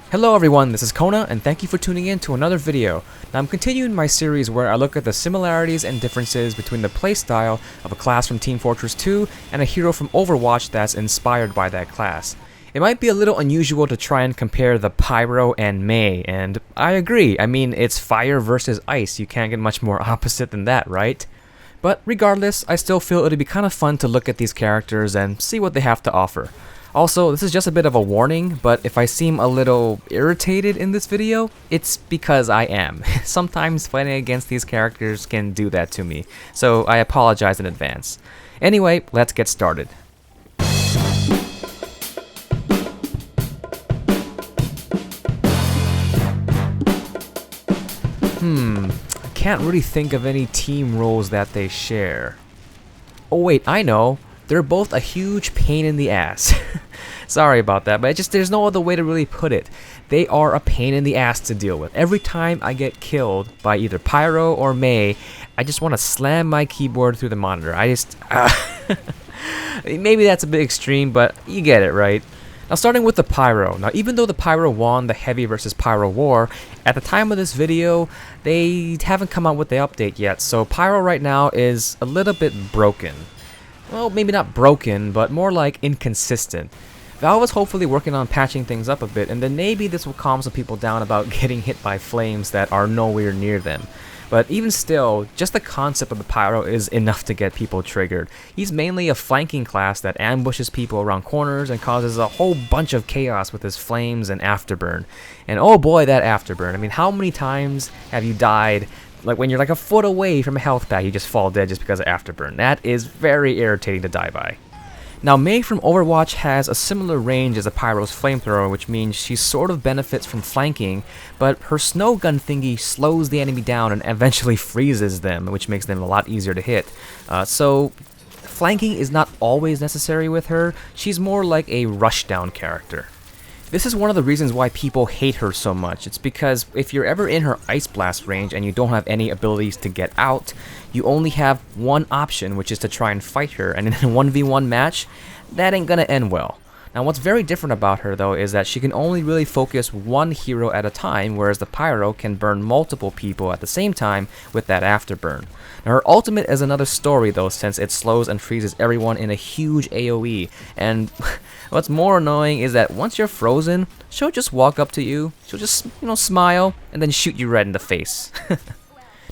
Hello everyone, this is Kona, and thank you for tuning in to another video. Now I'm continuing my series where I look at the similarities and differences between the playstyle of a class from Team Fortress 2 and a hero from Overwatch that's inspired by that class. It might be a little unusual to try and compare the Pyro and Mei, and I agree. I mean, it's fire versus ice. You can't get much more opposite than that, right? But regardless, I still feel it'd be kind of fun to look at these characters and see what they have to offer. Also, this is just a bit of a warning, but if I seem a little irritated in this video, it's because I am. Sometimes fighting against these characters can do that to me, so I apologize in advance. Anyway, let's get started. I can't really think of any team roles that they share. Oh wait, I know. They're both a huge pain in the ass. Sorry about that, but there's no other way to really put it. They are a pain in the ass to deal with. Every time I get killed by either Pyro or Mei, I just want to slam my keyboard through the monitor. Maybe that's a bit extreme, but you get it, right? Now starting with the Pyro. Now even though the Pyro won the Heavy versus Pyro war, at the time of this video, they haven't come out with the update yet, so Pyro right now is a little bit broken. Well, maybe not broken, but more like inconsistent. Valve is hopefully working on patching things up a bit, and then maybe this will calm some people down about getting hit by flames that are nowhere near them. But even still, just the concept of the Pyro is enough to get people triggered. He's mainly a flanking class that ambushes people around corners and causes a whole bunch of chaos with his flames and afterburn. And oh boy, that afterburn. I mean, how many times have you died? Like when you're like a foot away from a health pack, you just fall dead just because of afterburn. That is very irritating to die by. Now Mei from Overwatch has a similar range as a Pyro's flamethrower, which means she sort of benefits from flanking, but her snow gun thingy slows the enemy down and eventually freezes them, which makes them a lot easier to hit. So flanking is not always necessary with her. She's more like a rushdown character. This is one of the reasons why people hate her so much. It's because if you're ever in her Ice Blast range and you don't have any abilities to get out, you only have one option, which is to try and fight her, and in a 1v1 match, that ain't gonna end well. Now what's very different about her though is that she can only really focus one hero at a time, whereas the Pyro can burn multiple people at the same time with that afterburn. Now her ultimate is another story though, since it slows and freezes everyone in a huge AoE, and what's more annoying is that once you're frozen, she'll just walk up to you, she'll just, smile, and then shoot you right in the face.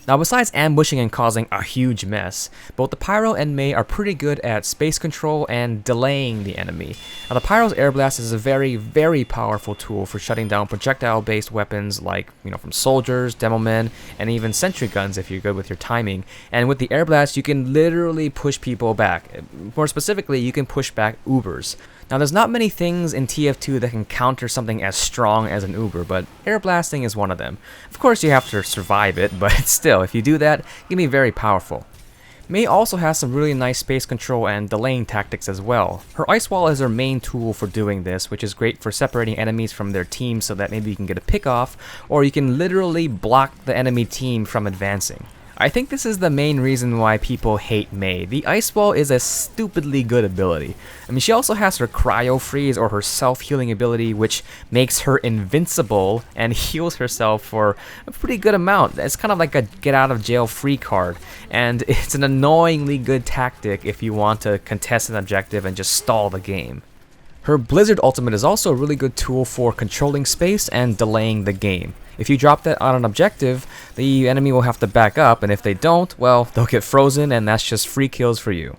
Now besides ambushing and causing a huge mess, both the Pyro and Mei are pretty good at space control and delaying the enemy. Now the Pyro's Air Blast is a very, very powerful tool for shutting down projectile-based weapons like, from soldiers, demomen, and even sentry guns if you're good with your timing. And with the Air Blast, you can literally push people back. More specifically, you can push back Ubers. Now there's not many things in TF2 that can counter something as strong as an Uber, but air blasting is one of them. Of course you have to survive it, but still, if you do that, it can be very powerful. Mei also has some really nice space control and delaying tactics as well. Her Ice Wall is her main tool for doing this, which is great for separating enemies from their team so that maybe you can get a pick off, or you can literally block the enemy team from advancing. I think this is the main reason why people hate Mei. The Ice Wall is a stupidly good ability. I mean, she also has her Cryo Freeze or her self-healing ability, which makes her invincible and heals herself for a pretty good amount. It's kind of like a get-out-of-jail-free card, and it's an annoyingly good tactic if you want to contest an objective and just stall the game. Her Blizzard ultimate is also a really good tool for controlling space and delaying the game. If you drop that on an objective, the enemy will have to back up, and if they don't, well, they'll get frozen, and that's just free kills for you.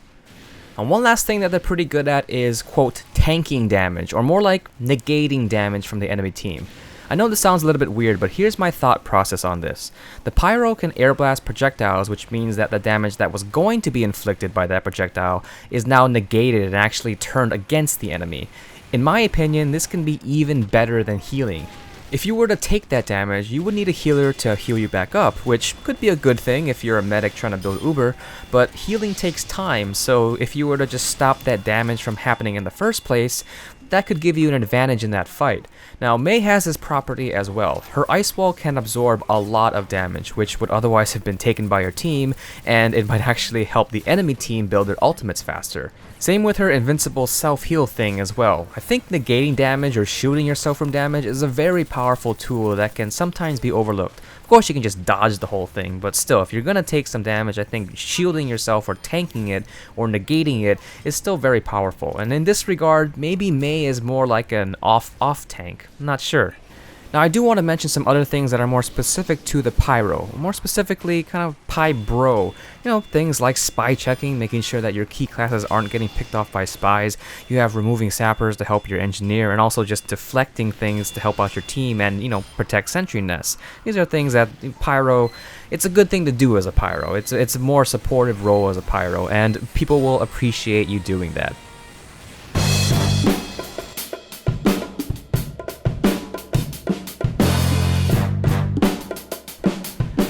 And one last thing that they're pretty good at is, quote, tanking damage, or more like negating damage from the enemy team. I know this sounds a little bit weird, but here's my thought process on this. The Pyro can air blast projectiles, which means that the damage that was going to be inflicted by that projectile is now negated and actually turned against the enemy. In my opinion, this can be even better than healing. If you were to take that damage, you would need a healer to heal you back up, which could be a good thing if you're a medic trying to build Uber, but healing takes time, so if you were to just stop that damage from happening in the first place, that could give you an advantage in that fight. Now, Mei has this property as well. Her Ice Wall can absorb a lot of damage, which would otherwise have been taken by your team, and it might actually help the enemy team build their ultimates faster. Same with her invincible self-heal thing as well. I think negating damage or shielding yourself from damage is a very powerful tool that can sometimes be overlooked. Of course you can just dodge the whole thing, but still, if you're gonna take some damage, I think shielding yourself or tanking it or negating it is still very powerful. And in this regard, maybe Mei is more like an off tank. I'm not sure. Now I do want to mention some other things that are more specific to the Pyro, more specifically kind of Pybro. You know, things like spy checking, making sure that your key classes aren't getting picked off by spies. You have removing sappers to help your engineer, and also just deflecting things to help out your team and, you know, protect sentry nests. These are things that Pyro, it's a good thing to do as a Pyro. It's a more supportive role as a Pyro, and people will appreciate you doing that.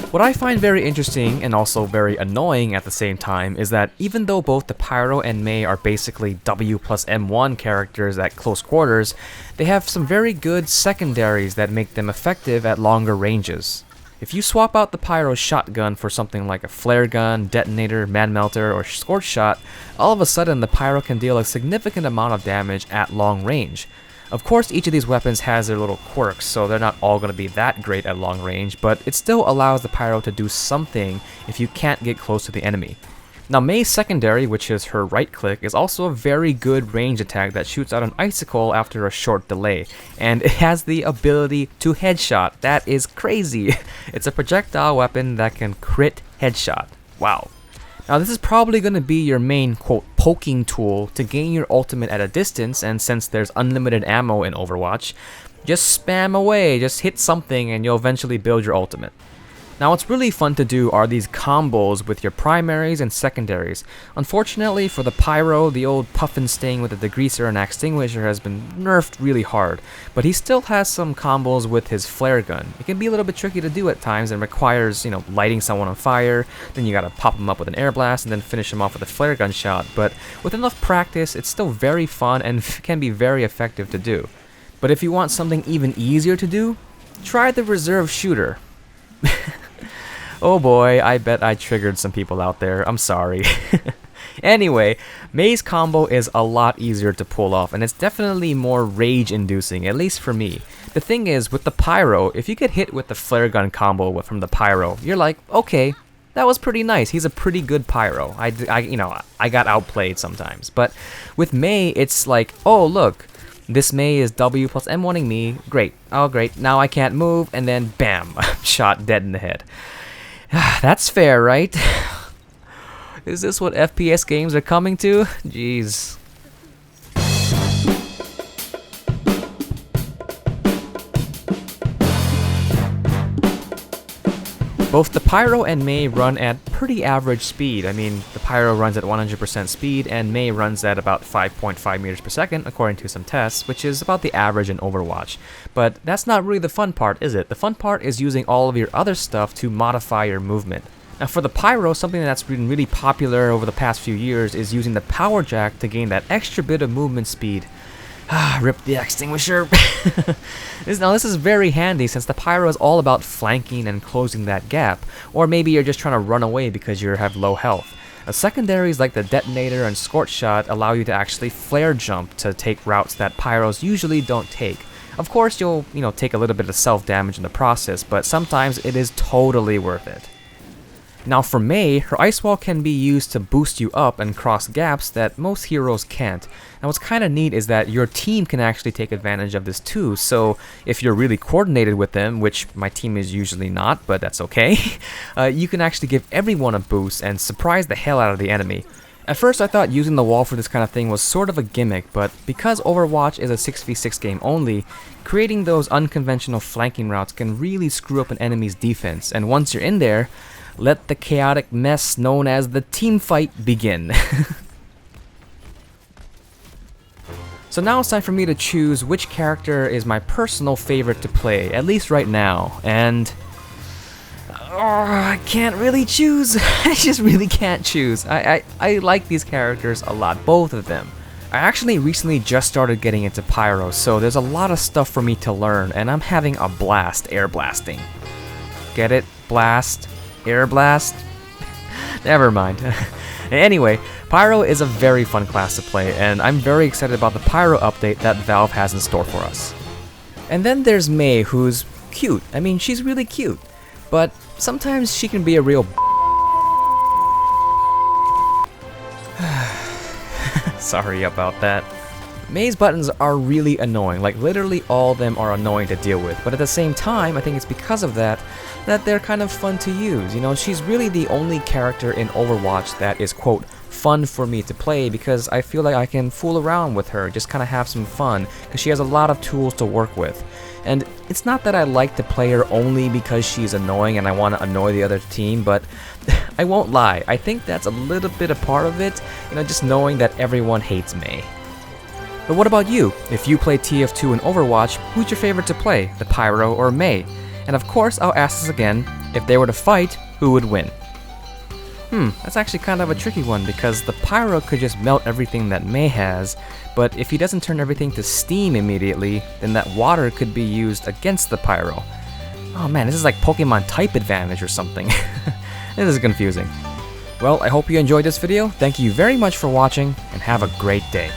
What I find very interesting and also very annoying at the same time is that even though both the Pyro and Mei are basically W plus M1 characters at close quarters, they have some very good secondaries that make them effective at longer ranges. If you swap out the Pyro's shotgun for something like a flare gun, detonator, man melter, or scorch shot, all of a sudden the Pyro can deal a significant amount of damage at long range. Of course, each of these weapons has their little quirks, so they're not all going to be that great at long range, but it still allows the Pyro to do something if you can't get close to the enemy. Now, Mei's secondary, which is her right click, is also a very good range attack that shoots out an icicle after a short delay, and it has the ability to headshot. That is crazy! It's a projectile weapon that can crit headshot. Wow. Now this is probably going to be your main, quote, poking tool to gain your ultimate at a distance, and since there's unlimited ammo in Overwatch, just spam away, just hit something and you'll eventually build your ultimate. Now what's really fun to do are these combos with your primaries and secondaries. Unfortunately for the Pyro, the old puffin sting with the degreaser and extinguisher has been nerfed really hard, but he still has some combos with his flare gun. It can be a little bit tricky to do at times and requires, you know, lighting someone on fire, then you gotta pop him up with an air blast and then finish him off with a flare gun shot, but with enough practice it's still very fun and can be very effective to do. But if you want something even easier to do, try the reserve shooter. Oh boy, I bet I triggered some people out there. I'm sorry. Anyway, Mei's combo is a lot easier to pull off, and it's definitely more rage-inducing, at least for me. The thing is, with the Pyro, if you get hit with the flare gun combo from the Pyro, you're like, okay, that was pretty nice. He's a pretty good Pyro. I got outplayed sometimes. But with Mei, it's like, oh look, this Mei is W plus M1ing me. Great. Oh great. Now I can't move, and then bam, shot dead in the head. That's fair, right? Is this what FPS games are coming to? Jeez. Both the Pyro and Mei run at pretty average speed. I mean, the Pyro runs at 100% speed, and Mei runs at about 5.5 meters per second, according to some tests, which is about the average in Overwatch. But that's not really the fun part, is it? The fun part is using all of your other stuff to modify your movement. Now for the Pyro, something that's been really popular over the past few years is using the power jack to gain that extra bit of movement speed. Rip the extinguisher. Now this is very handy since the Pyro is all about flanking and closing that gap, or maybe you're just trying to run away because you have low health. Secondaries like the detonator and scorch shot allow you to actually flare jump to take routes that Pyros usually don't take. Of course you'll, take a little bit of self damage in the process, but sometimes it is totally worth it. Now for Mei, her ice wall can be used to boost you up and cross gaps that most heroes can't. Now what's kind of neat is that your team can actually take advantage of this too, so if you're really coordinated with them, which my team is usually not, but that's okay, you can actually give everyone a boost and surprise the hell out of the enemy. At first I thought using the wall for this kind of thing was sort of a gimmick, but because Overwatch is a 6v6 game only, creating those unconventional flanking routes can really screw up an enemy's defense, and once you're in there, let the chaotic mess known as the team fight begin. So now it's time for me to choose which character is my personal favorite to play, at least right now, and I can't really choose. I just really can't choose. I like these characters a lot, both of them. I actually recently just started getting into Pyro, so there's a lot of stuff for me to learn, and I'm having a blast air blasting. Get it? Blast? Air blast? Never mind. Anyway, Pyro is a very fun class to play, and I'm very excited about the Pyro update that Valve has in store for us. And then there's Mei, who's cute. I mean, she's really cute, but sometimes she can be a real Sorry about that. Mei's buttons are really annoying, like literally all of them are annoying to deal with, but at the same time, I think it's because of that they're kind of fun to use. You know, she's really the only character in Overwatch that is, quote, fun for me to play, because I feel like I can fool around with her, just kind of have some fun, because she has a lot of tools to work with. And it's not that I like to play her only because she's annoying and I want to annoy the other team, but I won't lie, I think that's a little bit a part of it, you know, just knowing that everyone hates Mei. But what about you? If you play TF2 in Overwatch, who's your favorite to play, the Pyro or Mei? And of course, I'll ask this again, if they were to fight, who would win? That's actually kind of a tricky one, because the Pyro could just melt everything that Mei has, but if he doesn't turn everything to steam immediately, then that water could be used against the Pyro. Oh man, this is like Pokemon type advantage or something. This is confusing. Well, I hope you enjoyed this video, thank you very much for watching, and have a great day.